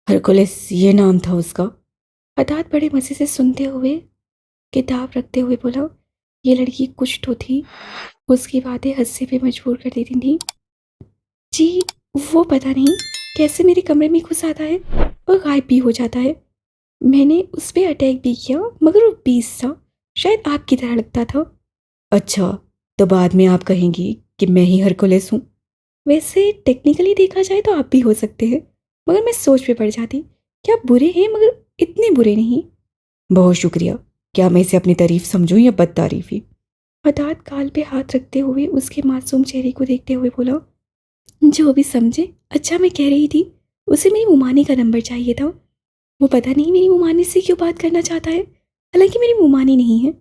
Hercules ये नाम था उसका। अर्थात बड़े मज़े से सुनते हुए, किताब रखते हुए बोला, ये लड़की कुछ तो थी। उसकी बातें हंसने पे मजबूर कर देती थी। जी, वो पता नहीं कैसे मेरे कमरे में घुस आता है और गायब भी हो जाता है। मैंने उस पर अटैक भी किया, मगर वो बीस था, शायद आपकी तरह लगता था। अच्छा, तो बाद में आप कहेंगी कि मैं ही हरकुलिस हूँ। वैसे टेक्निकली देखा जाए तो आप भी हो सकते हैं, मगर मैं सोच में पड़ जाती कि आप बुरे हैं, मगर इतने बुरे नहीं। बहुत शुक्रिया। क्या मैं इसे अपनी तारीफ समझूं या बद तारीफी? अर्थात गाल पे हाथ रखते हुए उसके मासूम चेहरे को देखते हुए बोला, जो भी समझे। अच्छा, मैं कह रही थी, उसे मेरी मुमानी का नंबर चाहिए था। वो पता नहीं मेरी मुमानी से क्यों बात करना चाहता है, हालांकि मेरी मुमानी नहीं है।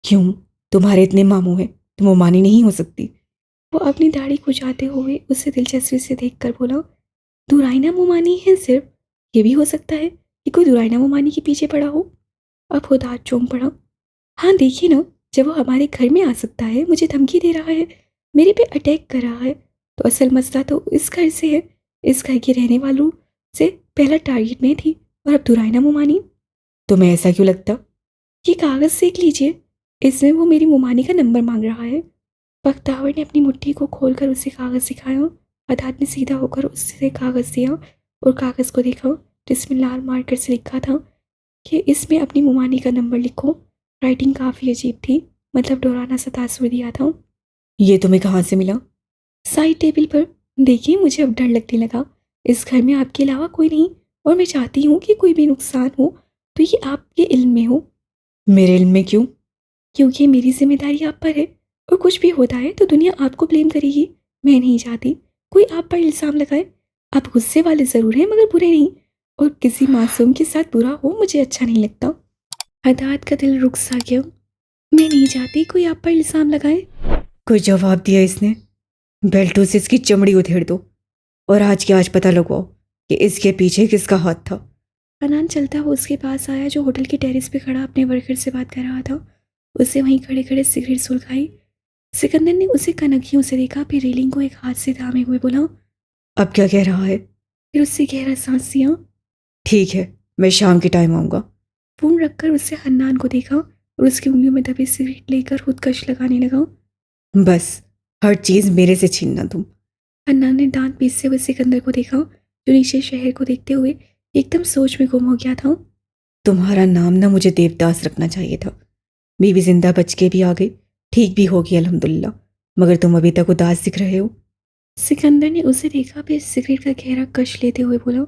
क्यों? तुम्हारे इतने मामू हैं, तुम मुमानी नहीं हो सकती। वो अपनी दाढ़ी खुजाते हुए उसे दिलचस्पी से देखकर बोला, दुराइना मुमानी है सिर्फ। ये भी हो सकता है कि कोई दुराइना मुमानी के पीछे पड़ा हो। अब खुदा चौंक पड़ा। हाँ देखिए ना, जब वो हमारे घर में आ सकता है, मुझे धमकी दे रहा है, मेरे पे अटैक कर रहा है, तो असल मसला तो इस घर से है। इस घर के रहने वालों से पहला टारगेट मैं थी, और अब दुरायना मुमानी। तुम्हें ऐसा क्यों लगता? ये कागज़ देख लीजिए, इसमें वो मेरी मुमानी का नंबर मांग रहा है। बख्तावर ने अपनी मुट्ठी को खोलकर उसे कागज़ दिखाया। अदात ने सीधा होकर उससे कागज़ दिया और कागज़ को देखा, जिसमें लाल मार्कर से लिखा था कि इसमें अपनी मुमानी का नंबर लिखो। राइटिंग काफ़ी अजीब थी, मतलब डराना सा तासुर दिया था। ये तुम्हें कहाँ से मिला? साइड टेबल पर। देखिए, मुझे अब डर लगने लगा। इस घर में आपके अलावा कोई नहीं, और मैं चाहती हूँ कि कोई भी नुकसान हो तो ये आपके इल्म में हो। मेरे इल्म में क्यों? क्योंकि मेरी जिम्मेदारी आप पर है, और कुछ भी होता है तो दुनिया आपको ब्लेम करेगी। मैं नहीं चाहती कोई आप पर इल्ज़ाम लगाए। आप गुस्से वाले ज़रूर हैं, मगर बुरे नहीं, और किसी मासूम के साथ बुरा हो मुझे अच्छा नहीं लगता। हदात का दिल रुक सा गया। मैं नहीं चाहती कोई आप पर इल्ज़ाम लगाए। कोई जवाब दिया इसने? बेल्टू से इसकी चमड़ी उधेड़ दो, और आज के आज पता लगाओ कि इसके पीछे किसका हाथ था। अनान चलता हुआ उसके पास आया, जो होटल के टेरेस पे खड़ा अपने वर्कर से बात कर रहा था। उसे वहीं खड़े खड़े सिगरेट सुलगाई। सिकंदर ने उसे कनखियों से देखा, फिर रेलिंग को एक हाथ से थामे हुए बोला, अब क्या कह रहा है? फिर उससे गहरा सांस लिया। ठीक है, मैं शाम के टाइम आऊँगा। फोन रखकर उससे हन्नान को देखा, और उसकी उंगलियों में दबी सिगरेट लेकर खुदकश लगाने लगा। बस, हर चीज़ मेरे से छीनना तुम। हन्नान ने दांत पीसते हुए सिकंदर को देखा, जो नीचे शहर को देखते हुए एकदम सोच में गुम हो गया था। तुम्हारा नाम ना मुझे देवदास रखना चाहिए था। बीवी जिंदा बच के भी आ गई, ठीक भी होगी अल्हम्दुलिल्लाह, मगर तुम अभी तक उदास दिख रहे हो। सिकंदर ने उसे देखा, फिर सिगरेट का गहरा कश लेते हुए बोला,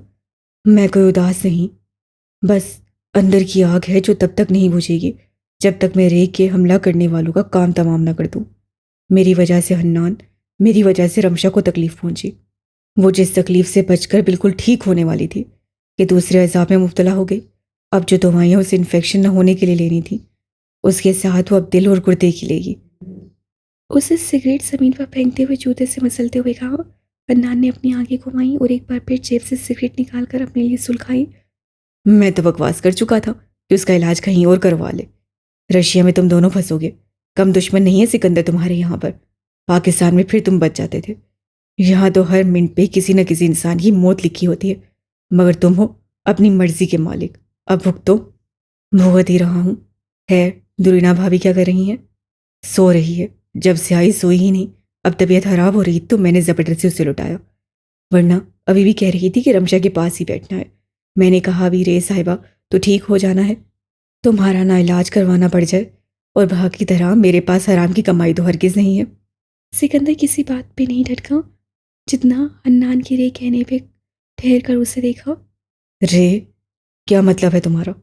मैं कोई उदास नहीं, बस अंदर की आग है जो तब तक नहीं बुझेगी जब तक मैं रेख के हमला करने वालों का काम तमाम न कर दूं। मेरी वजह से हन्नान, मेरी वजह से रमशा को तकलीफ पहुंची। वो जिस तकलीफ से बचकर बिल्कुल ठीक होने वाली थी, कि दूसरे अजाब में मुब्तला हो गई। अब जो दवाइयाँ उसे इन्फेक्शन न होने के लिए लेनी थी, उसके साथ वो अब दिल और गुर्दे की लेगी। उसे सिगरेट जमीन पर फेंकते हुए जूते से मसलते हुए कहा। हन्नान ने अपनी आंखें घुमाई और एक बार फिर जेब से सिगरेट निकालकर अपने लिए सुलगाई। मैं तो बकवास कर चुका था कि उसका इलाज कहीं और करवा ले। रशिया में तुम दोनों फंसोगे। कम दुश्मन नहीं है सिकंदर तुम्हारे यहाँ पर। पाकिस्तान में फिर तुम बच जाते थे। यहाँ तो हर मिनट पे किसी न किसी इंसान की मौत लिखी होती है, मगर तुम हो अपनी मर्जी के मालिक। अब भुगतो। भुगत ही रहा हूँ। है, दुरीना भाभी क्या कर रही हैं? सो रही है। जब से आई सोई ही नहीं। अब तबीयत खराब हो रही तो मैंने जबरदस्ती उसे लुटाया, वरना अभी भी कह रही थी कि रमशा के पास ही बैठना है। मैंने कहा, अभी रे साहिबा तो ठीक हो जाना है, तुम्हारा ना इलाज करवाना पड़ जाए, और भाग की तरह मेरे पास हराम की कमाई तो हरगिज नहीं है। सिकंदर किसी बात पे नहीं डटका, जितना हन्नान की रे कहने पे ठहर कर उसे देखा। रे, क्या मतलब है तुम्हारा?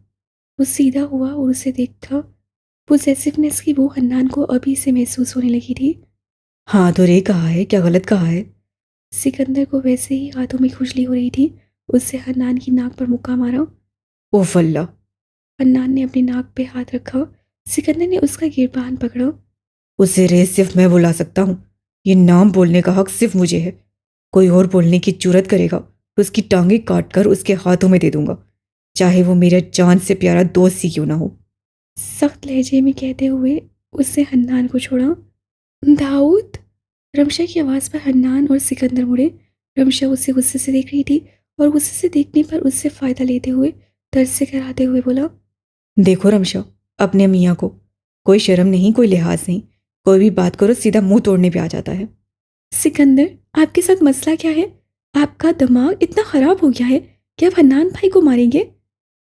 वो सीधा हुआ और उसे देखा। पोसेसिवनेस की वो हन्नान को अभी से महसूस होने लगी थी। हाँ तो रे कहा है, क्या गलत कहा है? सिकंदर को वैसे ही हाथों में खुजली हो रही थी। उससे हन्नान की नाक पर मुक्का मारा। ओफ अल्लाह! हन्नान ने अपनी नाक पे हाथ रखा। सिकंदर ने उसका गिरबान पकड़ा। उसे रे सिर्फ मैं बुला सकता हूँ। ये नाम बोलने का हक सिर्फ मुझे है। कोई और बोलने की जुर्रत करेगा तो उसकी टांगें काट कर उसके हाथों में दे दूंगा, चाहे वो मेरा जान से प्यारा दोस्त ही क्यों ना हो। सख्त लहजे में कहते हुए उससे हन्नान को छोड़ा। दाऊद! रमशा की आवाज़ पर हन्नान और सिकंदर मुड़े। रमशा उसे गुस्से से देख रही थी, और गुस्से से देखने पर उससे फ़ायदा लेते हुए दर्द से कराते हुए बोला, देखो रमशा, अपने मियाँ को कोई शर्म नहीं, कोई लिहाज नहीं, कोई भी बात करो सीधा मुंह तोड़ने पे आ जाता है। सिकंदर, आपके साथ मसला क्या है? आपका दिमाग इतना ख़राब हो गया है कि आप हन्नान भाई को मारेंगे?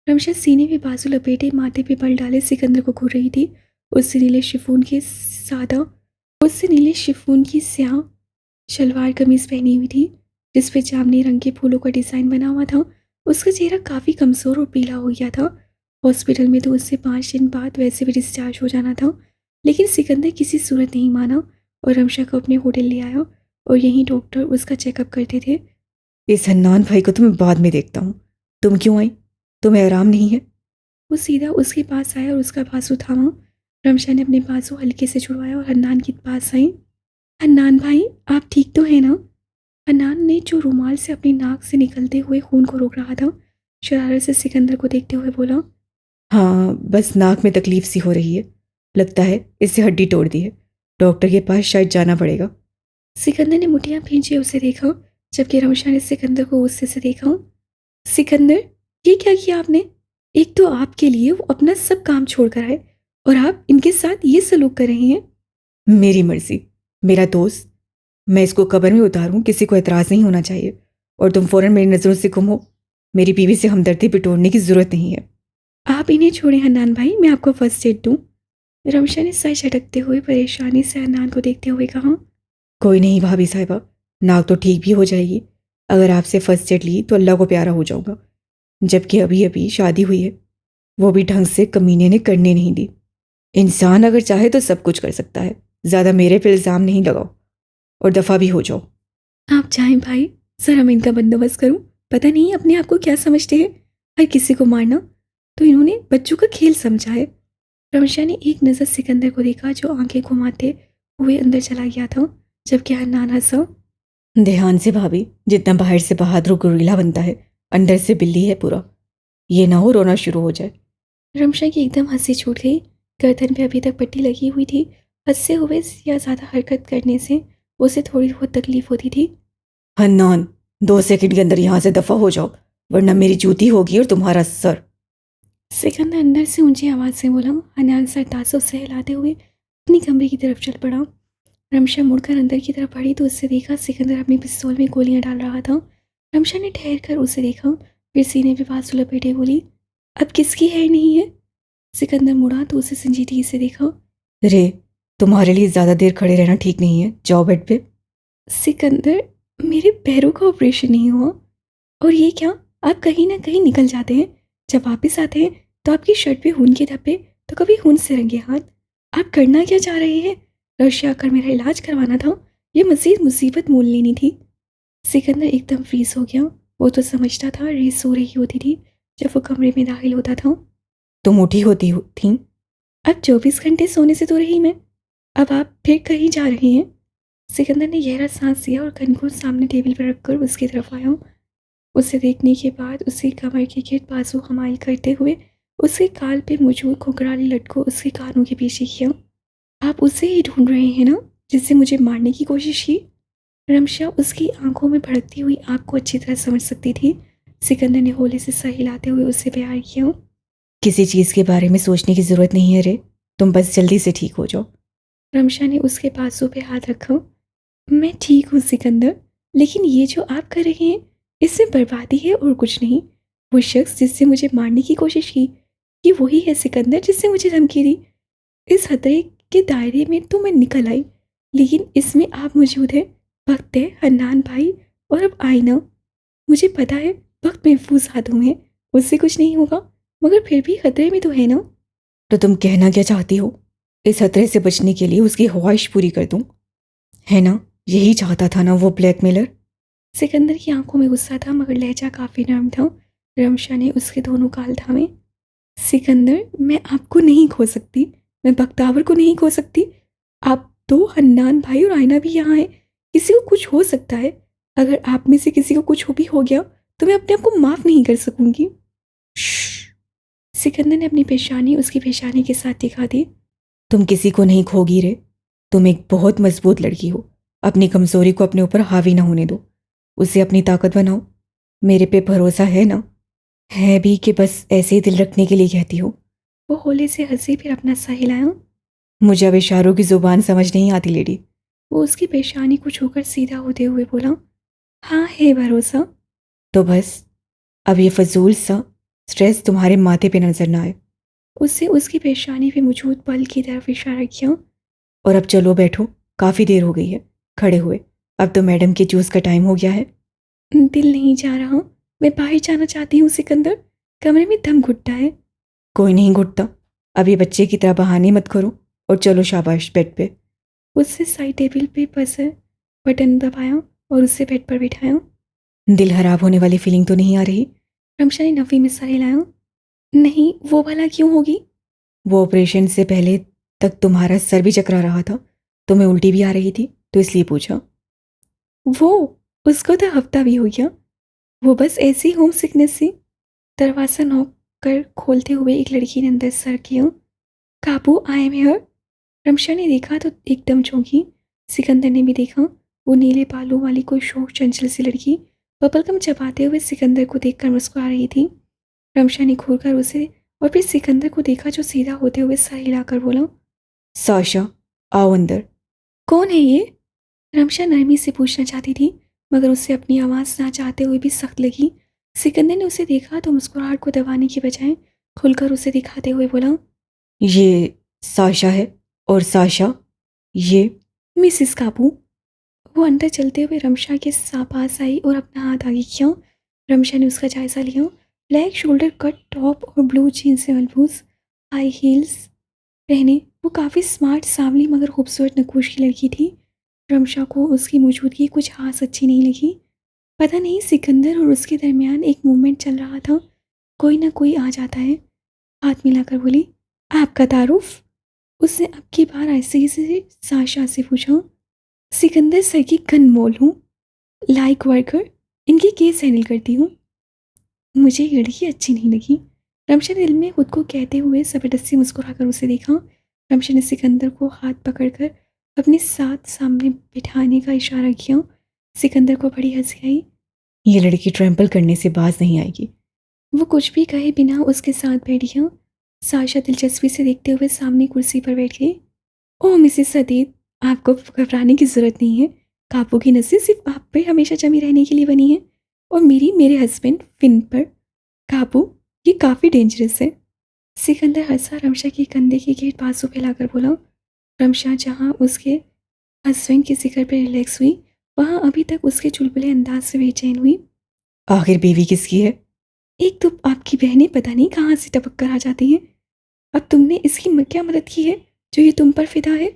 रमशा सीने में बाजू लपेटे माथे पे बल डाले सिकंदर को घूर रही थी। उससे नीले शिफॉन के सादा उससे नीले शिफॉन की स्याह शलवार कमीज पहनी हुई थी, जिस पे जामनी रंग के फूलों का डिज़ाइन बना हुआ था। उसका चेहरा काफ़ी कमज़ोर और पीला हो गया था। हॉस्पिटल में तो उससे 5 दिन बाद वैसे भी डिस्चार्ज हो जाना था, लेकिन सिकंदर किसी सूरत नहीं माना और रमशा को अपने होटल ले आया और यहीं डॉक्टर उसका चेकअप करते थे। इस हन्नान भाई को तो मैं बाद में देखता हूँ। तुम क्यों आई? तुम्हें आराम नहीं है? वो सीधा उसके पास आया और उसका बाजू थामा। रमशा ने अपने बाजू हल्के से छुड़वाया और हन्नान के पास आई। हन्नान भाई, आप ठीक तो हैं ना? हन्नान ने जो रुमाल से अपनी नाक से निकलते हुए खून को रोक रहा था, शरारत से सिकंदर को देखते हुए बोला, हाँ, बस नाक में तकलीफ सी हो रही है। लगता है इससे हड्डी तोड़ दी है। डॉक्टर के पास शायद जाना पड़ेगा। सिकंदर ने मुठियां भींचे उसे देखा, जबकि रमशा ने सिकंदर को गुस्से से देखा। सिकंदर, ये क्या किया आपने? एक तो आपके लिए वो अपना सब काम छोड़ कर आए और आप इनके साथ ये सलूक कर रहे हैं। मेरी मर्जी, मेरा दोस्त, मैं इसको कब्र में उतारूं, किसी को एतराज़ नहीं होना चाहिए। और तुम फौरन मेरी नज़रों से गुम हो। मेरी बीवी से हमदर्दी पिटोड़ने की ज़रूरत नहीं है। आप इन्हें छोड़ें हन्नान भाई, मैं आपको फर्स्ट एड दूं। रमशा ने सर झटकते हुए परेशानी से हन्नान को देखते हुए कहा। कोई नहीं भाभी साहिबा, नाक तो ठीक भी हो जाएगी। अगर आपसे फर्स्ट एड ली तो अल्लाह को प्यारा हो जाऊंगा। जबकि अभी अभी शादी हुई है, वो भी ढंग से कमीने ने करने नहीं दी। इंसान अगर चाहे तो सब कुछ कर सकता है। ज़्यादा मेरे पे इल्ज़ाम नहीं लगाओ और दफ़ा भी हो जाओ। आप जाएं भाई, जरा मैं इनका बंदोबस्त करूं। पता नहीं अपने आप को क्या समझते हैं, हर किसी को मारना तो इन्होंने बच्चों का खेल समझा है। रमशा ने एक नज़र सिकंदर को देखा, जो आंखें घुमाते हुए अंदर चला गया था, जबकि हन्नान हंसा। ध्यान से भाभी, जितना बाहर से बहादुर गोरिल्ला बनता है, अंदर से बिल्ली है पूरा। ये ना हो रोना शुरू हो जाए। रमशा की एकदम हंसी छूट गई। गर्दन पे अभी तक पट्टी लगी हुई थी। हंसते हुए या ज़्यादा हरकत करने से उसे थोड़ी बहुत तकलीफ होती थी। हन्नान, 2 सेकंड के अंदर यहाँ से दफ़ा हो जाओ, वरना मेरी जूती होगी और तुम्हारा सर। सिकंदर अंदर से ऊंची आवाज़ से बोला। हन्नान सर तासुब से हिलाते हुए अपनी कमरे की तरफ चल पड़ा। रमशा मुड़कर अंदर की तरफ बढ़ी तो उससे देखा सिकंदर अपनी पिस्तौल में गोलियां डाल रहा था। रमशा ने ठहर कर उसे देखा, फिर सीने पे बाजू लपेटे बोली, अब किसकी है नहीं है? सिकंदर मुड़ा तो उसे संजीदगी से देखा। रे, तुम्हारे लिए ज़्यादा देर खड़े रहना ठीक नहीं है, जाओ बेड पे। सिकंदर, मेरे पैरों का ऑपरेशन नहीं हुआ और ये क्या, आप कहीं ना कहीं निकल जाते हैं। जब वापस आते हैं तो आपकी शर्ट पे खून के धब्बे, तो कभी खून से रंगे हाथ। आप करना क्या चाह रहे हैं? रशिया आकर मेरा इलाज करवाना था, ये मजीद मुसीबत मोल लेनी थी। सिकंदर एकदम फ्रीज हो गया। वो तो समझता था रेस सो रही होती थी जब वो कमरे में दाखिल होता था। तुम उठी होती थी। अब 24 घंटे सोने से तो रही मैं, अब आप फिर कहीं जा रहे हैं? सिकंदर ने गहरा सांस लिया और कन को सामने टेबल पर रखकर उसकी तरफ आया। उसे देखने के बाद उसकी कमर के गिर्द बाजू हमाल करते हुए उसके गाल पे मौजूद घुंघराली लट को उसके कानों के पीछे किया। आप उसे ही ढूंढ रहे हैं ना, जिससे मुझे मारने की कोशिश की? रमशा उसकी आंखों में भड़कती हुई आग को अच्छी तरह समझ सकती थी। सिकंदर ने होले से सर हिलाते हुए उससे प्यार किया। किसी चीज़ के बारे में सोचने की ज़रूरत नहीं है रे, तुम बस जल्दी से ठीक हो जाओ। रमशा ने उसके बाजू पे हाथ रखा। मैं ठीक हूँ सिकंदर, लेकिन ये जो आप कर रहे हैं इसमें बर्बादी है और कुछ नहीं। वो शख्स जिससे मुझे मारने की कोशिश की, ये वही है सिकंदर जिससे मुझे धमकी दी। इस खतरे के दायरे में तो मैं निकल आई, लेकिन इसमें आप मौजूद हैं। वक्त है हन्नान भाई, और अब आईना। मुझे पता है वक्त महफूज हाथों में है, उससे कुछ नहीं होगा, मगर फिर भी खतरे में तो है ना। तो तुम कहना क्या चाहती हो? इस खतरे से बचने के लिए उसकी ख्वाहिश पूरी कर दूं, है ना? यही चाहता था ना वो ब्लैकमेलर? सिकंदर की आंखों में गुस्सा था, मगर लहजा काफी नरम था। रमशा ने उसके दोनों गाल थामे। सिकंदर, मैं आपको नहीं खो सकती, मैं बख्तावर को नहीं खो सकती। आप तो हन्नान भाई और आयना भी यहाँ है, किसी को कुछ हो सकता है। अगर आप में से किसी को कुछ भी हो गया तो मैं अपने आप को माफ नहीं कर सकूंगी। श्श। सिकंदर ने अपनी पेशानी उसकी पेशानी के साथ दिखा दी। तुम किसी को नहीं खोगी रे, तुम एक बहुत मजबूत लड़की हो। अपनी कमजोरी को अपने ऊपर हावी ना होने दो, उसे अपनी ताकत बनाओ। मेरे पे भरोसा है ना? है भी कि बस ऐसे ही दिल रखने के लिए कहती हो? वो होले से हंसी, फिर अपना सर हिलाया। मुझे अब इशारों की ज़ुबान समझ नहीं आती लेडी। वो उसकी पेशानी को छूकर सीधा होते हुए बोला, हाँ है भरोसा। तो बस अब ये फजूल सा स्ट्रेस तुम्हारे माथे पे नजर ना आए। उससे उसकी पेशानी पे मौजूद पल की तरफ इशारा किया। और अब चलो बैठो, काफ़ी देर हो गई है खड़े हुए। अब तो मैडम के जूस का टाइम हो गया है। दिल नहीं जा रहा, मैं बाहर जाना चाहती हूँ सिकंदर, कमरे में दम घुटता है। कोई नहीं घुटता। अब ये बच्चे की तरह बहाने मत करो और चलो शाबाश बेड पे। उससे साइड टेबल पे बजर बटन दबाया और उसे बेड पर बिठाया। दिल खराब होने वाली फीलिंग तो नहीं आ रही? रमशा ने नफी में सर हिलाया। नहीं, वो भला क्यों होगी? वो ऑपरेशन से पहले तक तुम्हारा सर भी चकरा रहा था, तुम्हें उल्टी भी आ रही थी, तो इसलिए पूछा। वो, उसको तो हफ्ता भी हो गया। वो बस ऐसी होम सिकनेस थी। दरवाज़ा नॉक कर खोलते हुए एक लड़की ने अंदर सर किया। काबू, आई एम हियर। रमशा ने देखा तो एकदम चौंकी। सिकंदर ने भी देखा। वो नीले बालों वाली कोई शोक चंचल सी लड़की बबलगम चबाते हुए सिकंदर को देखकर मुस्कुरा रही थी। रमशा ने घूरकर उसे और फिर सिकंदर को देखा, जो सीधा होते हुए सर हिलाकर बोला, साशा, आओ अंदर। कौन है ये? रमशा नरमी से पूछना चाहती थी, मगर उसे अपनी आवाज़ ना चाहते हुए भी सख्त लगी। सिकंदर ने उसे देखा तो मुस्कुराहट को दबाने के बजाय खुलकर उसे दिखाते हुए बोला, ये साशा है। और साशा, ये मिसिस काबू। वो अंदर चलते हुए रमशा के पास आई और अपना हाथ आगे किया। रमशा ने उसका जायजा लिया। ब्लैक शोल्डर कट टॉप और ब्लू जीन्स से मलबूस हाई हील्स पहने वो काफ़ी स्मार्ट, सांवली मगर खूबसूरत नकूश की लड़की थी। रमशा को उसकी मौजूदगी कुछ खास अच्छी नहीं लगी। पता नहीं, सिकंदर और उसके दरमियान एक मूवमेंट चल रहा था। कोई ना कोई आ जाता है। हाथ मिलाकर बोली, आपका तारुफ। उसने अब की बार ऐसे से साशा से पूछा। सिकंदर सर की कनमोल हूँ, लाइक वर्कर, इनकी केस हैंडल करती हूँ। मुझे ये लड़की अच्छी नहीं लगी। रमशा ने दिल में खुद को कहते हुए ज़बरदस्ती मुस्कुराकर उसे देखा। रमशा ने सिकंदर को हाथ पकड़कर अपने साथ सामने बिठाने का इशारा किया। सिकंदर को बड़ी हंसी आई। ये लड़की ट्रैम्पल करने से बाज नहीं आएगी। वो कुछ भी कहे बिना उसके साथ बैठ गया। साशा दिलचस्पी से देखते हुए सामने कुर्सी पर बैठ गई। ओह मिसेस सदीद, आपको घबराने की ज़रूरत नहीं है। काबू की नज़र सिर्फ आप पर हमेशा जमी रहने के लिए बनी है, और मेरी मेरे हस्बैंड फिन पर। काबू, ये काफ़ी डेंजरस है। सिकंदर हंसा। रमशा के कंधे की गेट बाजू पे लाकर बोला। रमशा जहाँ उसके हस्बैंड के जिक्र पर रिलैक्स हुई, वहाँ अभी तक उसके चुलबुले अंदाज से बेचैन हुई। आखिर बीवी किसकी है? एक तो आपकी बहनें पता नहीं कहाँ से टपक कर आ जाती हैं। अब तुमने इसकी क्या मदद की है जो ये तुम पर फिदा है?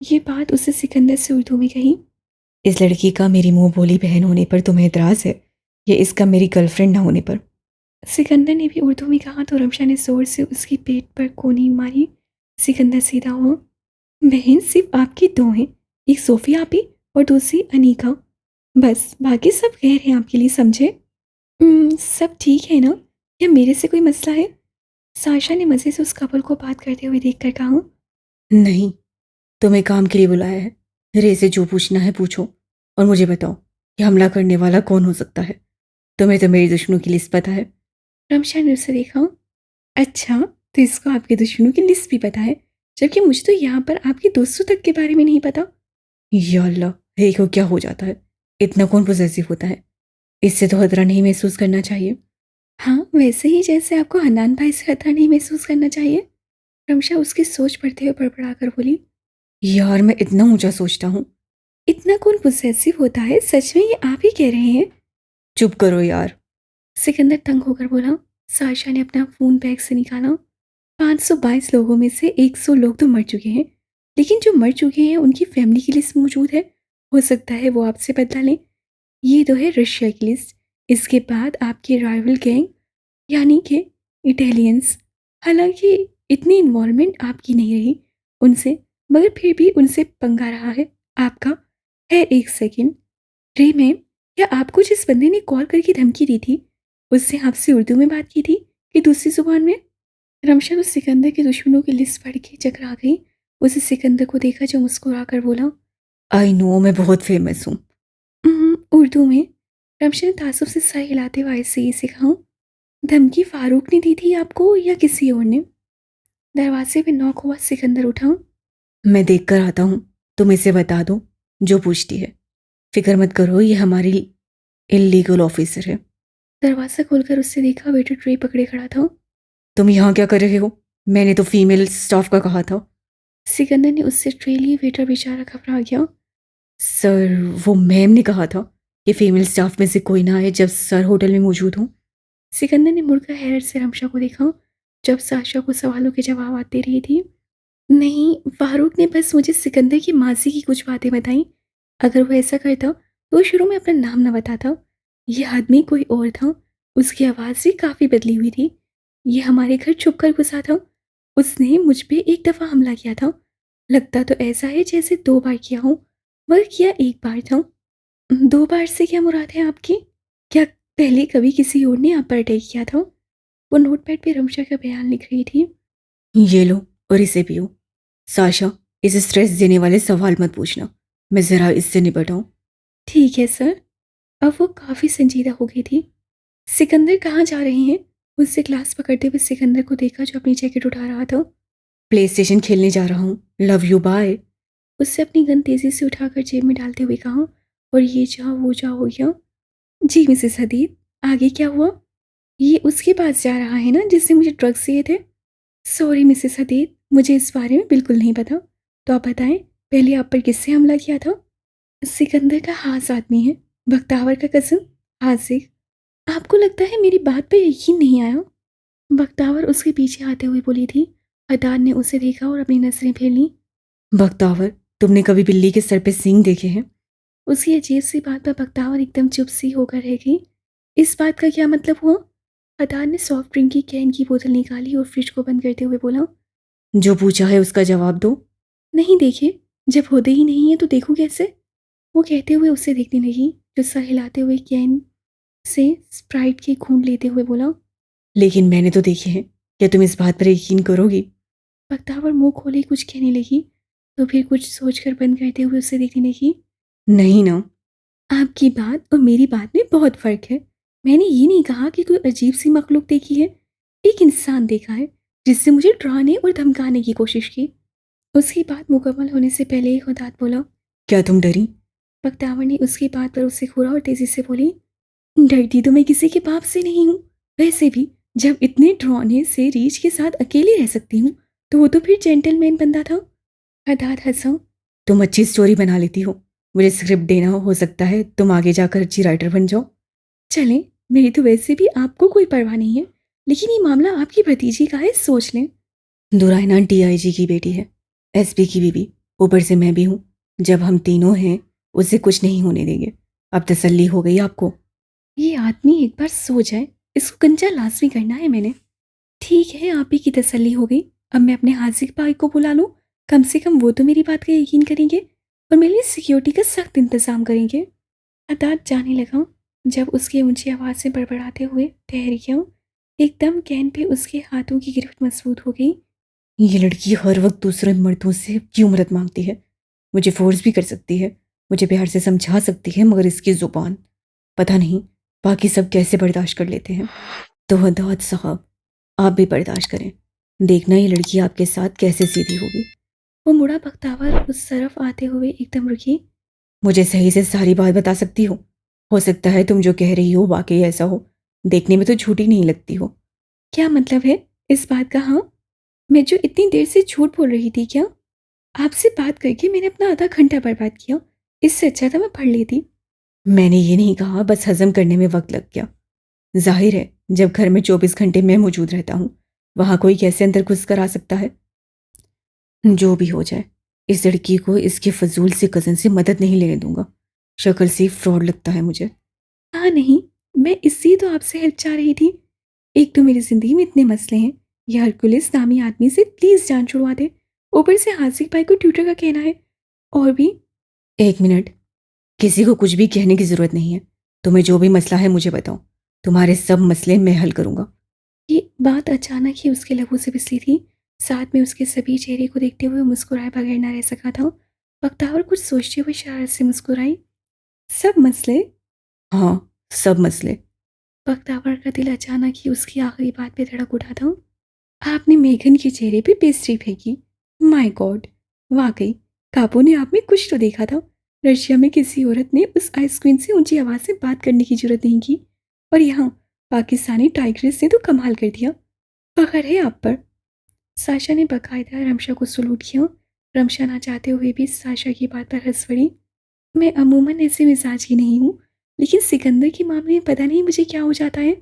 ये बात उससे सिकंदर से उर्दू में कही। इस लड़की का मेरी मुंह बोली बहन होने पर तुम्हें एतराज़ है, या इसका मेरी गर्लफ्रेंड ना होने पर? सिकंदर ने भी उर्दू में कहा तो रमशा ने जोर से उसकी पेट पर कोनी मारी। सिकंदर सीधा हुआ। बहन सिर्फ आपकी दो हैं, एक सोफिया आपी और दूसरी अनीका। बस बाकी सब गैर हैं आपके लिए, समझे? सब ठीक है ना, या मेरे से कोई मसला है? साशा ने मज़े से उस कपल को बात करते हुए देखकर कहा। नहीं, तुम्हें काम के लिए बुलाया है। रे से जो पूछना है पूछो, और मुझे बताओ कि हमला करने वाला कौन हो सकता है। तुम्हें तो मेरी दुश्मनों की लिस्ट पता है। रमशा ने उसे देखा। अच्छा, तो इसको आपके दुश्मनों की लिस्ट भी पता है, जबकि मुझे तो यहाँ पर आपके दोस्तों तक के बारे में नहीं पता। या अल्लाह, रे को क्या हो जाता है? इतना कौन पोजेसिव होता है? इससे तो खतरा नहीं महसूस करना चाहिए। हाँ, वैसे ही जैसे आपको हनान भाई से खतरा नहीं महसूस करना चाहिए। रमशा उसकी सोच पढ़ते हुए बड़बड़ा कर बोली। यार मैं इतना ऊंचा सोचता हूँ। इतना कौन पोसेसिव होता है? सच में ये आप ही कह रहे हैं? चुप करो यार। सिकंदर तंग होकर बोला। साशा ने अपना फोन बैग से निकाला। 522 लोगों में से 100 लोग तो मर चुके हैं, लेकिन जो मर चुके हैं उनकी फैमिली की लिस्ट मौजूद है। हो सकता है वो आपसे बदला लें। ये तो है रशिया की लिस्ट। इसके बाद आपकी राइवल गैंग, यानी कि इटालियंस। हालांकि इतनी इन्वॉल्वमेंट आपकी नहीं रही उनसे, मगर फिर भी उनसे पंगा रहा है आपका। है एक सेकंड, रे मैम, क्या आपको जिस बंदे ने कॉल करके धमकी दी थी, उससे आपसे उर्दू में बात की थी कि दूसरी जुबान में? रमशा उस सिकंदर के दुश्मनों की लिस्ट पढ़ के चकरा गई। उसे सिकंदर को देखा जो मुस्कुरा कर बोला, आई नो, मैं बहुत फेमस हूँ। उर्दू में। रमशा ने तासुब से सर हिलाते हुए आहिस्ते से कहा, धमकी फारूक ने दी थी आपको या किसी और ने? दरवाजे पे नॉक हुआ। सिकंदर उठा। मैं देख कर आता हूँ, तुम इसे बता दो जो पूछती है। फिक्र मत करो, ये हमारी इलीगल ऑफिसर है। दरवाज़ा खोलकर उससे देखा, वेटर ट्रे पकड़े खड़ा था। तुम यहाँ क्या कर रहे हो? मैंने तो फीमेल स्टाफ का कहा था। सिकंदर ने उससे ट्रे ली। वेटर बेचारा घबरा गया। सर, वो मैम ने कहा था कि फीमेल स्टाफ में से कोई ना आए जब सर होटल में मौजूद हों। सिकंदर ने मुड़कर हैरत से रमशा को देखा, जब साशा को सवालों के जवाब आते रही थी। नहीं, फारूक ने बस मुझे सिकंदर की मासी की कुछ बातें बताई। अगर वो ऐसा करता तो वो शुरू में अपना नाम न बताता। ये आदमी कोई और था। उसकी आवाज़ भी काफ़ी बदली हुई थी। ये हमारे घर छुप कर घुसा था। उसने मुझ पे एक दफ़ा हमला किया था। लगता तो ऐसा है जैसे 2 बार किया हो, मगर किया एक बार था। 2 बार से क्या मुराद है आपकी? क्या पहले कभी किसी और ने आप पर अटैक किया था? वो नोटपैड पे रमशा का बयान लिख रही थी। ये लो और इसे पियो। साशा, इसे स्ट्रेस देने वाले सवाल मत पूछना। मैं ज़रा इससे निपट आऊं। ठीक है सर। अब वो काफ़ी संजीदा हो गई थी। सिकंदर कहाँ जा रहे हैं? उससे ग्लास पकड़ते हुए सिकंदर को देखा जो अपनी जैकेट उठा रहा था। प्ले स्टेशन खेलने जा रहा हूँ। Love you, bye. उससे अपनी गन तेज़ी से उठाकर जेब में डालते हुए कहा, और ये जाओ वो जाओ हो गया। जी मिसेस हदीद, आगे क्या हुआ? ये उसके पास जा रहा है ना जिसने मुझे ड्रग्स दिए थे? सॉरी मिसेस हदीद, मुझे इस बारे में बिल्कुल नहीं पता। तो आप बताएं, पहले आप पर किससे हमला किया था? सिकंदर का खास आदमी है, बख्तावर का कज़न आसिफ। आपको लगता है मेरी बात पे यकीन नहीं आया? बख्तावर उसके पीछे आते हुए बोली थी। अदान ने उसे देखा और अपनी नजरें फेर लीं। बख्तावर, तुमने कभी बिल्ली के सर पे सींग देखे हैं? उसकी अजीब सी बात पर बख्तावर एकदम चुप सी होकर रह गई। इस बात का क्या मतलब हुआ? अदान ने सॉफ्ट ड्रिंक की कैन की बोतल निकाली और फ्रिज को बंद करते हुए बोला, जो पूछा है उसका जवाब दो। नहीं देखे, जब होते ही नहीं है तो देखो कैसे? वो कहते हुए उसे देखने लगी, जो सर हिलाते हुए कैन से स्प्राइट की घूंट लेते हुए बोला। लेकिन मैंने तो देखे हैं। क्या तुम इस बात पर यकीन करोगी? बख्तावर मुंह खोले कुछ कहने लगी, तो फिर कुछ सोचकर बंद करते हुए उसे देखने लगी। नहीं ना। आपकी बात और मेरी बात में बहुत फ़र्क है। मैंने ये नहीं कहा कि कोई अजीब सी मखलूक देखी है। एक इंसान देखा है जिससे मुझे डराने और धमकाने की कोशिश की। उसकी बात मुकम्मल होने से पहले ही खुदात बोला। क्या तुम डरी? बख्तावर ने उसकी बात पर उसे घूरा और तेजी से बोली, डरती तो मैं किसी के बाप से नहीं हूँ। वैसे भी जब इतने डराने से रीछ के साथ अकेली रह सकती हूँ, तो वो तो फिर जेंटलमैन बंदा था। हदाद हंसा। तुम अच्छी स्टोरी बना लेती हो। मुझे स्क्रिप्ट देना हो सकता है तुम आगे जाकर अच्छी राइटर बन जाओ। चलें, मेरी तो वैसे भी आपको कोई परवाह नहीं है, लेकिन ये मामला आपकी भतीजी का है, सोच लें। दुरायना डीआईजी की बेटी है, एसपी की बीवी। ऊपर से मैं भी हूँ। जब हम तीनों हैं, उसे कुछ नहीं होने देंगे। अब तसल्ली हो गई आपको? ये आदमी एक बार सो जाए, इसको कंचा लाजमी करना है मैंने। ठीक है, आप ही की तसल्ली हो गई। अब मैं अपने हाजिक भाई को बुला लूँ। कम से कम वो तो मेरी बात का यकीन करेंगे और मेरे लिए सिक्योरिटी का सख्त इंतजाम करेंगे। अदात जाने लगा, जब उसकी ऊंची आवाज़ से बड़बड़ाते हुए ठहर गया। एकदम कैन पे उसके हाथों की गिरफ्त मजबूत हो गई। ये लड़की हर वक्त दूसरे मर्दों से क्यों मदद मांगती है? मुझे फोर्स भी कर सकती है, मुझे प्यार से समझा सकती है, मगर इसकी जुबान, पता नहीं बाकी सब कैसे बर्दाश्त कर लेते हैं। तो हदाद साहब, आप भी बर्दाश्त करें। देखना ये लड़की आपके साथ कैसे सीधी होगी। वो मुड़ा। बख्तावर उस तरफ आते हुए एकदम रुकी। मुझे सही से सारी बात बता सकती हो सकता है तुम जो कह रही हो वाकई ऐसा हो। देखने में तो झूठी नहीं लगती हो। क्या मतलब है इस बात का? हाँ, मैं जो इतनी देर से झूठ बोल रही थी क्या? आपसे बात करके मैंने अपना आधा घंटा बर्बाद किया। इससे अच्छा था मैं पढ़ लेती। मैंने ये नहीं कहा, बस हजम करने में वक्त लग गया। जाहिर है, जब घर में 24 घंटे मैं मौजूद रहता हूँ, वहां कोई कैसे अंदर घुस कर आ सकता है? जो भी हो जाए, इस लड़की को इसके फजूल से कजन से मदद नहीं लेने दूंगा। शक्ल से फ्रॉड लगता है मुझे। हाँ नहीं, मैं इसलिए तो आपसे हेल्प चाह रही थी। एक तो मेरी जिंदगी में इतने मसले हैं, ये हरकुलिस नामी आदमी से प्लीज जान छुड़वा दे। ऊपर से हासिक भाई को ट्यूटर का कहना है। और भी। एक मिनट, किसी को कुछ भी कहने की जरूरत नहीं है। तुम्हें जो भी मसला है मुझे बताओ। तुम्हारे सब मसले मैं हल करूंगा। ये बात अचानक ही उसके लहू से फिसली थी। साथ में उसके सभी चेहरे को देखते हुए मुस्कुराए बगैर न रह सका था। बख्तावर कुछ सोचते हुए शरारत से मुस्कुराई। सब मसले? हाँ, सब मसले। बख्तावर का दिल अचानक ही उसकी आखिरी बात पे धड़क उठा था। आपने मेघन के चेहरे पे पेस्ट्री फेंकी। माय गॉड, वाकई काबू ने आप में कुछ तो देखा था। रशिया में किसी औरत ने उस आइसक्रीम से ऊंची आवाज से बात करने की जरूरत नहीं की, और यहाँ पाकिस्तानी टाइग्रेस ने तो कमाल कर दिया। फखर है आप पर। साशा ने बकायदा रमशा को सलूट किया। रमशा ना चाहते हुए भी साशा की बात पर हंस पड़ी। मैं अमूमन ऐसे मिजाज की नहीं हूँ, लेकिन सिकंदर के मामले में पता नहीं मुझे क्या हो जाता है।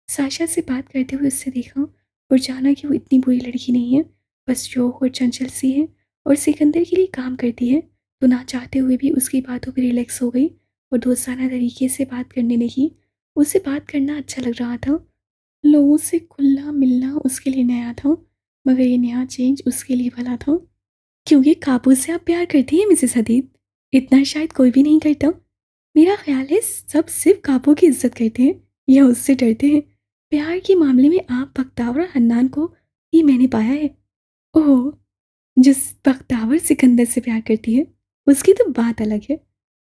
साशा से बात करते हुए उससे देखा और जाना कि वो इतनी बुरी लड़की नहीं है, बस शौक और चंचल सी है और सिकंदर के लिए काम करती है। तो ना चाहते हुए भी उसकी बातों पर रिलैक्स हो गई और दोस्ताना तरीके से बात करने लगी। उसे बात करना अच्छा लग रहा था। लोगों से खुलना मिलना उसके लिए नया था, मगर ये नया चेंज उसके लिए भला था। क्योंकि काबू से आप प्यार करती हैं मिसेस हदीद, इतना शायद कोई भी नहीं करता। मेरा ख्याल है सब सिर्फ काबू की इज्जत करते हैं या उससे डरते हैं। प्यार के मामले में आप बख्तावर और हन्नान को ही मैंने पाया है। ओह, जिस बख्तावर सिकंदर से प्यार करती है उसकी तो बात अलग है।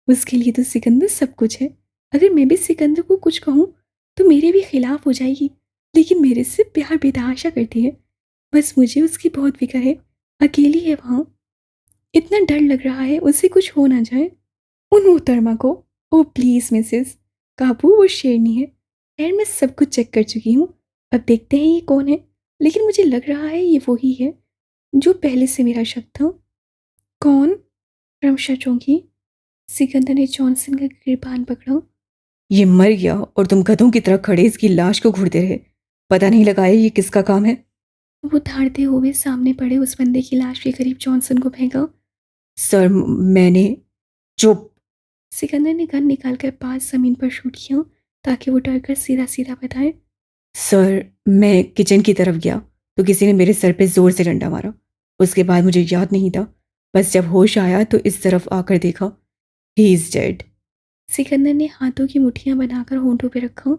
उसके लिए तो सिकंदर सब कुछ है। अगर मैं भी सिकंदर को कुछ कहूँ तो मेरे भी खिलाफ हो जाएगी, लेकिन मेरे से प्यार बेतहाशा करती है। बस मुझे उसकी बहुत फिक्र है। अकेली है वहाँ, इतना डर लग रहा है उसे कुछ हो ना जाए। उन मोहतरमा को, ओ प्लीज़ मिसेस, काबू वो शेरनी है। खैर मैं सब कुछ चेक कर चुकी हूँ। अब देखते हैं ये कौन है, लेकिन मुझे लग रहा है ये वही है जो पहले से मेरा शक था। कौन? रमशा चौंकी। सिकंदर ने जॉनसन का कृपान पकड़ा। ये मर गया और तुम गधों की तरह खड़े इसकी लाश को घूरते रहे। पता नहीं लगाया ये किसका काम है। वो धाड़ते हुए सामने पड़े उस बंदे की लाश के करीब जॉनसन को फेंका। सर मैंने। चुप। सिकंदर ने गन निकालकर पास जमीन पर शूट किया ताकि वो डर कर सीधा सीधा बताए। सर मैं किचन की तरफ गया तो किसी ने मेरे सर पे जोर से डंडा मारा। उसके बाद मुझे याद नहीं था। बस जब होश आया तो इस तरफ आकर देखा, ही इज डेड। सिकंदर ने हाथों की मुट्ठियां बनाकर होंठों पे रखा।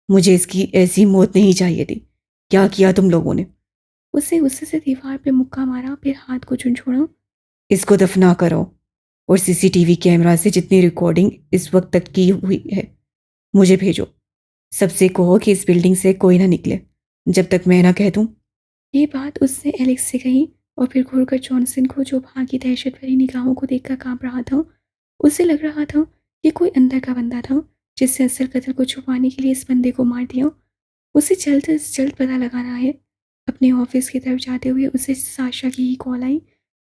मुझे इसकी ऐसी मौत नहीं चाहिए थी। क्या किया तुम लोगों ने? उसे गुस्से से दीवार पे मुक्का मारा, फिर हाथ को झुनझुना। इसको दफना करो और सीसीटीवी कैमरा से जितनी रिकॉर्डिंग इस वक्त तक की हुई है मुझे भेजो। सबसे कहो कि इस बिल्डिंग से कोई ना निकले जब तक मैं ना कह दूं। ये बात उसने एलेक्स से कही और फिर घूरकर जॉनसन को, जो वहां की दहशत भरी निगाहों को देखकर कांप रहा था। उसे लग रहा था कि कोई अंदर का बंदा था जिससे असल कत्ल को छुपाने के लिए इस बंदे को मार दिया। उसे जल्द से जल्द पता लगाना है। अपने ऑफिस की तरफ जाते हुए उसे साशा की ही कॉल आई।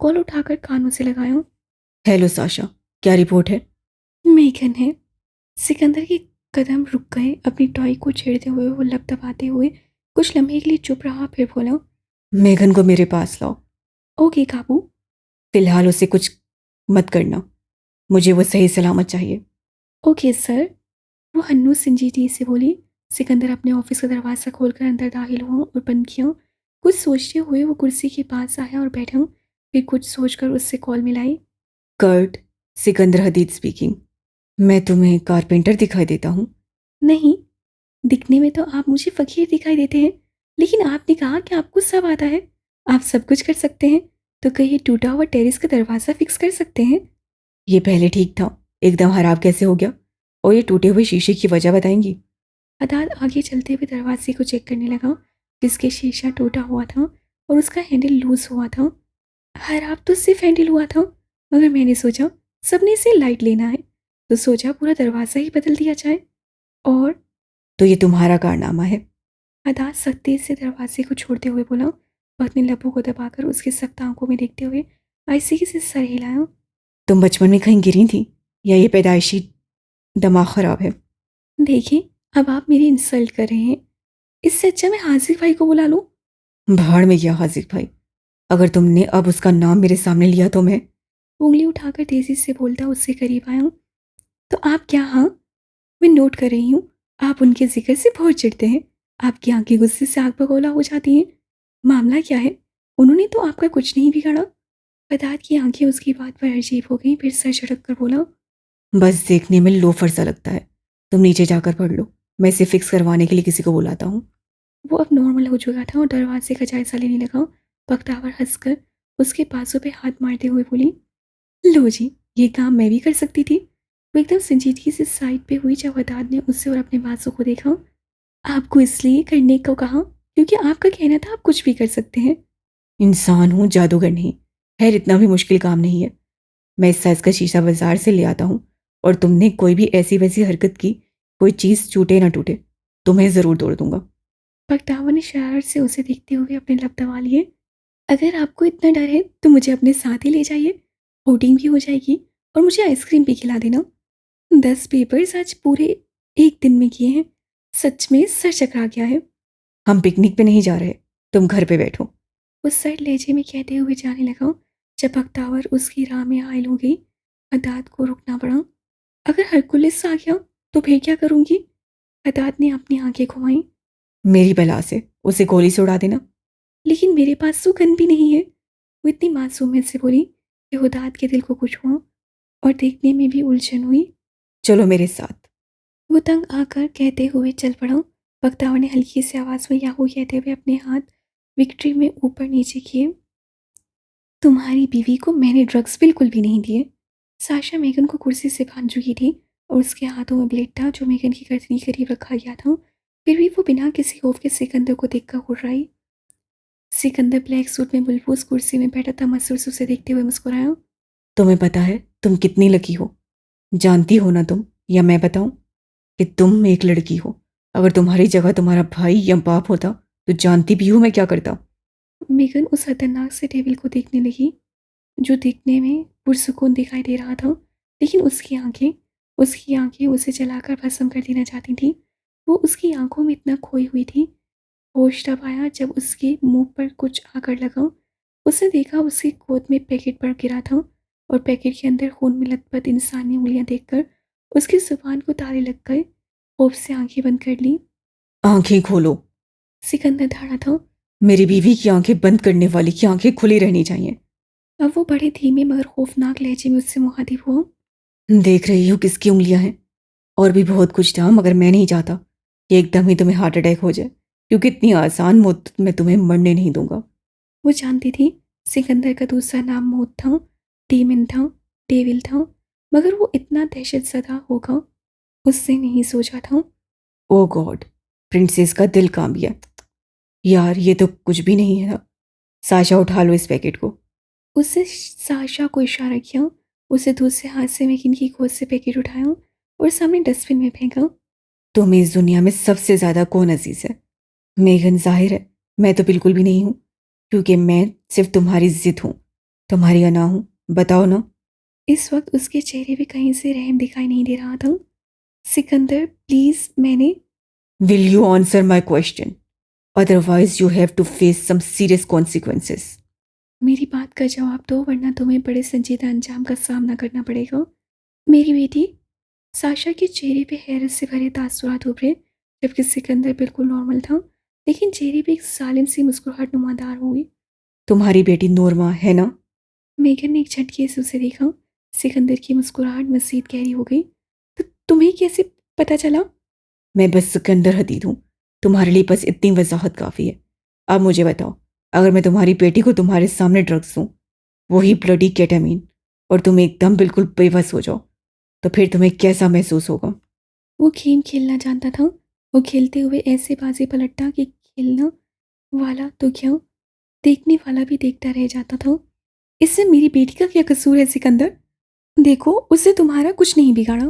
कॉल उठाकर कानों से लगाया। हेलो साशा, क्या रिपोर्ट है? मेघन है। सिकंदर के कदम रुक गए। अपनी टॉय को छेड़ते हुए वो लब दबाते हुए कुछ लम्हे के लिए चुप रहा, फिर बोला। मेघन को मेरे पास लाओ। ओके काबू। फिलहाल उसे कुछ मत करना। मुझे वो सही सलामत चाहिए। Okay sir. वो हन्नू संजीदगी से बोली। सिकंदर अपने ऑफिस का दरवाज़ा खोलकर अंदर दाखिल हुआ और बंद किया। कुछ सोचते हुए वो कुर्सी के पास आया और बैठा, फिर कुछ सोचकर उससे कॉल मिलाई। Kurt, Sikandar Hadid speaking. मैं तुम्हें कारपेंटर दिखाई देता हूँ। नहीं, दिखने में तो आप मुझे फकीर दिखाई देते हैं, लेकिन आपने कहा कि आपको सब आता है, आप सब कुछ कर सकते हैं। तो कहीं ये टूटा हुआ टेरेस का दरवाज़ा फिक्स कर सकते हैं? ये पहले ठीक था, एकदम खराब कैसे हो गया? और ये टूटे हुए शीशे की वजह बताएंगी? अदाल आगे चलते हुए दरवाजे को चेक करने लगा, जिसके शीशा टूटा हुआ था और उसका हैंडल लूज हुआ था। खराब तो सिर्फ हैंडल हुआ था, मगर मैंने सोचा सबने इसे लाइट लेना है, तो सोचा पूरा दरवाज़ा ही बदल दिया जाए। और तो ये तुम्हारा कारनामा है? अदाल सख्ती से दरवाजे को छोड़ते हुए बोला। वक्त ने लबों को दबाकर उसकी सख्त आंखों में देखते हुए आहिस्ते से सर हिलाया। तुम बचपन में कहीं गिरी थी या ये पैदाइशी दिमाग खराब है? देखिए, अब आप मेरी इंसल्ट कर रहे हैं। इससे अच्छा मैं हाजिर भाई को बुला लूं। भाड़ में गया हाजिर भाई। अगर तुमने अब उसका नाम मेरे सामने लिया तो मैं। उंगली उठाकर तेजी से बोलता उससे करीब आया। तो आप क्या? हाँ, मैं नोट कर रही हूँ। आप उनके जिक्र से बहुत चिढ़ते हैं। आपकी आंखें गुस्से से आग बगोला हो जाती हैं। मामला क्या है? उन्होंने तो आपका कुछ नहीं बिगाड़ा। फदाद की आंखें उसकी बात पर अजीब हो गईं, फिर सर झटक कर बोला। बस देखने में लोफर सा लगता है। तुम नीचे जाकर पढ़ लो, मैं इसे फिक्स करवाने के लिए किसी को बुलाता हूँ। वो अब नॉर्मल हो चुका था और दरवाजे का जायजा लेने लगा। बख्तावर हंसकर उसके बाजू पे हाथ मारते हुए बोली, लो जी, ये काम मैं भी कर सकती थी। वो एकदम संजीदगी से साइड पे हुई जब हदाद ने उससे और अपने बाजू को देखा। आपको इसलिए करने को कहा क्योंकि आपका कहना था आप कुछ भी कर सकते हैं। इंसान हूँ, जादूगर नहीं। खैर, इतना भी मुश्किल काम नहीं है। मैं इस साइज का शीशा बाजार से ले आता हूँ, और तुमने कोई भी ऐसी वैसी हरकत की, कोई चीज़ टूटे ना टूटे, तुम्हें ज़रूर तोड़ दूंगा। बगदावा ने शरारत से उसे देखते हुए अपने लब दबा लिए। अगर आपको इतना डर है तो मुझे अपने साथ ही ले जाइए, आउटिंग भी हो जाएगी और मुझे आइसक्रीम भी खिला देना। 10 पेपर्स आज पूरे एक दिन में किए हैं। सच में सर चकरा गया है। हम पिकनिक पे नहीं जा रहे, तुम घर पे बैठो। वो सर लहजे में कहते हुए जाने लगा। जब बख्तावर उसकी राह में हायल हो गई, अदात को रुकना पड़ा। अगर हरकुलिस आ गया तो फिर क्या करूंगी? अदात ने अपनी आंखें घुमाई। मेरी बला से उसे गोली से उड़ा देना। लेकिन मेरे पास तो गन भी नहीं है, वो इतनी मासूमियत से बोली कि हुदात के दिल को कुछ हुआ और देखने में भी उलझन हुई। चलो मेरे साथ। वो तंग आकर कहते हुए चल पड़ा। बख्तावर ने हल्की सी आवाज़ में याहू कहते हुए अपने हाथ विक्ट्री में ऊपर नीचे किए। तुम्हारी बीवी को मैंने ड्रग्स बिल्कुल भी नहीं दिए। साशा मेगन को कुर्सी से बांध चुकी थी और उसके हाथों में ब्लेड था जो मेगन की गर्दन के करीब रखा गया था। फिर भी वो बिना किसी खौफ के सिकंदर को देखकर घुर्राई। सिकंदर ब्लैक सूट में बुलबुस कुर्सी में बैठा था। मसूस उसे देखते हुए मुस्कुराया। तुम्हें पता है तुम कितनी लकी हो? जानती हो ना तुम, या मैं बताऊं कि तुम एक लड़की हो? अगर तुम्हारी जगह तुम्हारा भाई या बाप होता तो जानती भी हूं मैं क्या करता। मेगन उस खतरनाक से टेबल को देखने लगी जो दिखने में पुरसुकून दिखाई दे रहा था, लेकिन उसकी आंखें उसे जलाकर भस्म कर देना चाहती थी। वो उसकी आंखों में इतना खोई हुई थी। होश तब आया जब उसके मुंह पर कुछ आकर लगा। उसने देखा उसकी गोद में पैकेट पड़ गिरा था और पैकेट के अंदर खून में लथपथ इंसानी उंगलियां देखकर उसकी जुबान को ताले लग गए। खौफ से आंखें बंद कर ली। आंखें खोलो। सिकंदर धाड़ा था। मेरी बीवी की आंखें बंद करने वाली की आंखें खुली रहनी चाहिए। अब वो बड़े धीमे मगर खौफनाक लहजे में उससे मुखातिब हुआ। देख रही हो किसकी उंगलियां हैं? और भी बहुत कुछ था, मगर मैं नहीं चाहता कि एकदम ही तुम्हें हार्ट अटैक हो जाए, क्योंकि इतनी आसान मौत मैं तुम्हें मरने नहीं दूंगा। वो जानती थी सिकंदर का दूसरा नाम मौत था, डीमन था, डेविल था, मगर वो इतना दहशत ज़दा होगा उससे नहीं सोचा था। ओ गॉड, प्रिंसेस का दिल कांप गया। यार, ये तो कुछ भी नहीं है ना। साशा, उठा लो इस पैकेट को। उससे साशा को इशारा किया। उसे दूसरे हाथ से मेकिन की गोद से पैकेट उठाया और सामने डस्टबिन में फेंका। तुम्हें इस दुनिया में सबसे ज्यादा कौन अजीज है? मेघन, जाहिर है मैं तो बिल्कुल भी नहीं हूं, क्योंकि मैं सिर्फ तुम्हारी जिद हूं, तुम्हारी अना हूं। बताओ ना। इस वक्त उसके चेहरे पे कहीं से रहम दिखाई नहीं दे रहा था। सिकंदर प्लीज, मैंने will you answer my question? Otherwise you have to face some serious consequences. मेरी बात का जवाब दो वरना तुम्हें बड़े संजीदा अंजाम का सामना करना पड़ेगा। मेरी बेटी। साशा के चेहरे पे हैरत से भरे तासुरात उभरे, जबकि सिकंदर बिल्कुल नॉर्मल था, लेकिन चेहरे पे एक सालिम सी मुस्कुराहट नुमादार हुई। तुम्हारी बेटी नोरमा है ना? मेघन ने एक झटके से उसे देखा। सिकंदर की मुस्कुराहट मजीद गहरी हो गई। तो तुम्हें कैसे पता चला? मैं बस सिकंदर हदीद हूँ, तुम्हारे लिए बस इतनी वजाहत काफ़ी है। अब मुझे बताओ, अगर मैं तुम्हारी बेटी को तुम्हारे सामने ड्रग्स दूँ, वही ब्लडी केटामीन, और तुम एकदम बिल्कुल बेबस हो जाओ, तो फिर तुम्हें कैसा महसूस होगा? वो गेम खेलना जानता था। वो खेलते हुए ऐसे बाजी पलटता कि खेलना वाला तो क्या, देखने वाला भी देखता रह जाता था। इससे मेरी बेटी का क्या कसूर है सिकंदर? देखो, उससे तुम्हारा कुछ नहीं बिगाड़ा।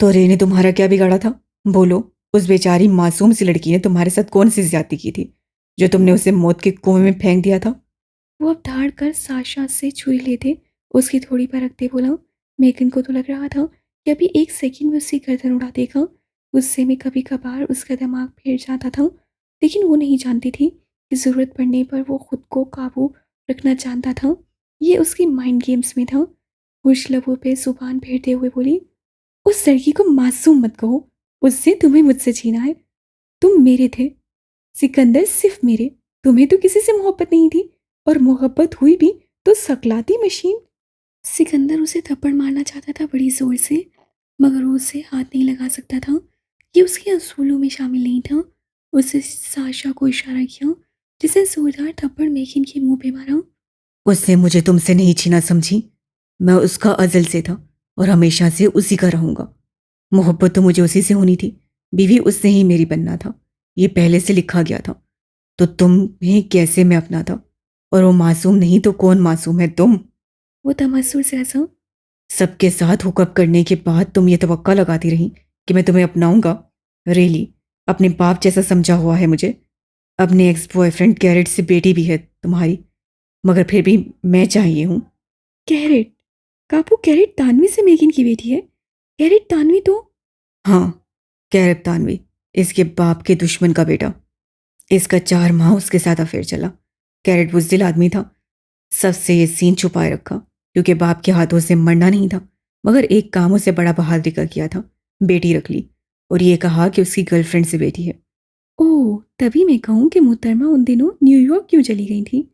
तो रे ने तुम्हारा क्या बिगाड़ा था? बोलो। उस बेचारी मासूम सी लड़की ने तुम्हारे साथ कौन सी ज्यादती की थी जो तुमने उसे मौत के कुएं में फेंक दिया था? वो अब धाड़ कर साशा से छुरी लेते उसकी थोड़ी पर रखते बोला। मेगन को तो लग रहा था कि अभी एक सेकंड में उसकी गर्दन उड़ा देगा। गुस्से में कभी कभार उसका दिमाग फेर जाता था, लेकिन वो नहीं जानती थी कि ज़रूरत पड़ने पर वो खुद को काबू रखना जानता था। ये उसकी माइंड गेम्स में था। खुश लबों पे जुबान फेरते हुए बोली, उस लड़की को मासूम मत कहो। उससे तुम्हें मुझसे छीना है। तुम मेरे थे सिकंदर, सिर्फ मेरे। तुम्हें तो किसी से मोहब्बत नहीं थी, और मोहब्बत हुई भी तो सकलाती मशीन। सिकंदर उसे थप्पड़ मारना चाहता था बड़ी जोर से, मगर वो उसे हाथ नहीं लगा सकता था। ये उसके असूलों में शामिल नहीं था। उसने साशा को इशारा किया, जिसे जोरदार थप्पड़ मेकिन के मुंह पे मारा। उसने मुझे तुमसे नहीं छीना, समझी? मैं उसका अजल से था, और हमेशा से उसी का रहूंगा। मोहब्बत तो मुझे उसी से होनी थी, बीवी उससे ही मेरी बनना था, ये पहले से लिखा गया था। तो तुम्हें कैसे मैं अपना था? और वो मासूम नहीं तो कौन मासूम है? तुम। वो तमस्सुर से हंसा। सबके साथ हुकअप करने के बाद तुम ये तवक्का लगाती रही कि मैं तुम्हें अपनाऊंगा। रेली, अपने बाप जैसा समझा हुआ है मुझे। अपने एक्स बॉयफ्रेंड कैरेट से बेटी भी है तुम्हारी, मगर फिर भी मैं चाहिए हूँ। कैरेट? कापू, कैरेट तानवी से मेगिन की बेटी है? कैरेट तानवी तो... हाँ, कैरेट तानवी, इसके बाप के दुश्मन का बेटा। इसका 4 माह उसके साथ अफेयर चला। कैरेट बुज़दिल आदमी था, सबसे ये सीन छुपाए रखा क्योंकि बाप के हाथों से मरना नहीं था। मगर एक काम उसे बड़ा बहादुरी का किया था, बेटी रख ली और ये कहा कि उसकी गर्लफ्रेंड से बेटी है। ओह, तभी मैं कहूँ कि मोहतरमा उन दिनों न्यूयॉर्क क्यों चली गई थी?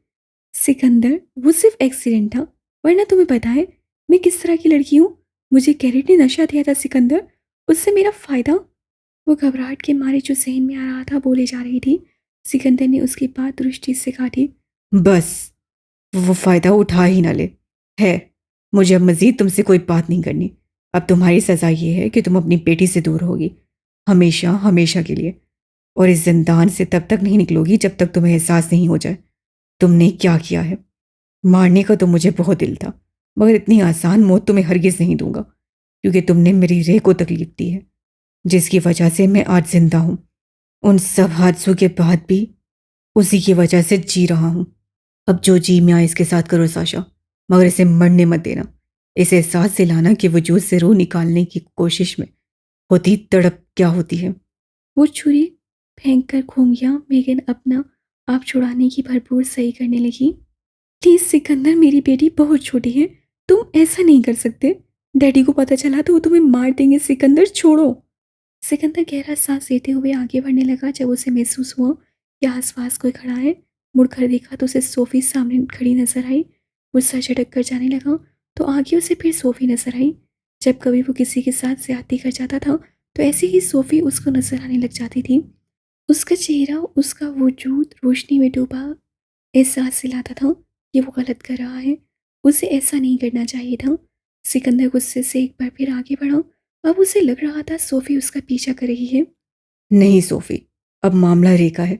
सिकंदर, वो सिर्फ एक्सीडेंट था, वरना तुम्हें पता है मैं किस तरह की लड़की हूँ। मुझे कैरेट ने नशा दिया था सिकंदर, उससे मेरा फायदा... वो घबराहट के मारे जो जहन में आ रहा था बोले जा रही थी। सिकंदर ने उसकी बात दृष्टि से काटी। बस वो फायदा उठा ही ना ले। है, मुझे अब मजीद तुमसे कोई बात नहीं करनी। अब तुम्हारी सजा ये है कि तुम अपनी बेटी से दूर होगी, हमेशा हमेशा के लिए। और इस जिंदान से तब तक नहीं निकलोगी जब तक तुम्हें एहसास नहीं हो जाए तुमने क्या किया है। मारने का तो मुझे बहुत दिल था, मगर इतनी आसान मौत तुम्हें हरगिज नहीं दूंगा, क्योंकि तुमने मेरी रेह को तकलीफ दी है, जिसकी वजह से मैं आज जिंदा हूं। उन सब हादसों के बाद भी उसी की वजह से जी रहा हूं। अब जो जी मैं इसके साथ करो साशा, मगर इसे मरने मत देना। इसे एहसास दिलाना कि वजूद से रूह निकालने की कोशिश में होती तड़प क्या होती है। वो छुरी फेंक कर घूम गया। मेगन अपना आप छुड़ाने की भरपूर सही करने लगी। प्लीज सिकंदर, मेरी बेटी बहुत छोटी है, तुम ऐसा नहीं कर सकते। डैडी को पता चला तो वो तुम्हें मार देंगे। सिकंदर छोड़ो। सिकंदर गहरा सांस लेते हुए आगे बढ़ने लगा। जब उसे महसूस हुआ कि आसपास कोई खड़ा है, मुड़कर देखा तो उसे सोफी सामने खड़ी नजर आई। वो सर झटक कर जाने लगा तो आगे उसे फिर सोफी नजर आई। जब कभी वो किसी के साथ ज्यादती कर जाता था तो ऐसे ही सोफी उसको नजर आने लग जाती थी। उसका चेहरा, उसका वजूद रोशनी में डूबा एहसास दिलाता था कि वो गलत कर रहा है। उसे ऐसा नहीं करना चाहिए था। सिकंदर गुस्से से एक बार फिर आगे बढ़ा। अब उसे लग रहा था सोफी उसका पीछा कर रही है। नहीं सोफी, अब मामला रेखा है,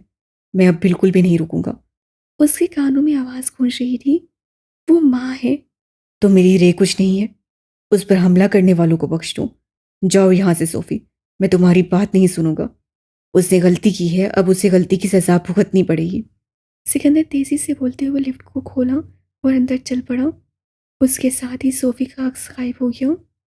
मैं अब बिल्कुल भी नहीं रुकूंगा। उसके कानों में आवाज गूंज रही थी, वो माँ है। तो मेरी रे कुछ नहीं है, उस पर हमला करने वालों को बख्श दूं। जाओ यहां से सोफी, मैं तुम्हारी बात नहीं सुनूंगा। उसने गलती की है, अब उसे गलती की सजा भुगतनी पड़ेगी। सिकंदर तेजी से बोलते हुए लिफ्ट को खोला और अंदर चल पड़ा। उसके साथ ही सोफी का अक्स गायब हो गया।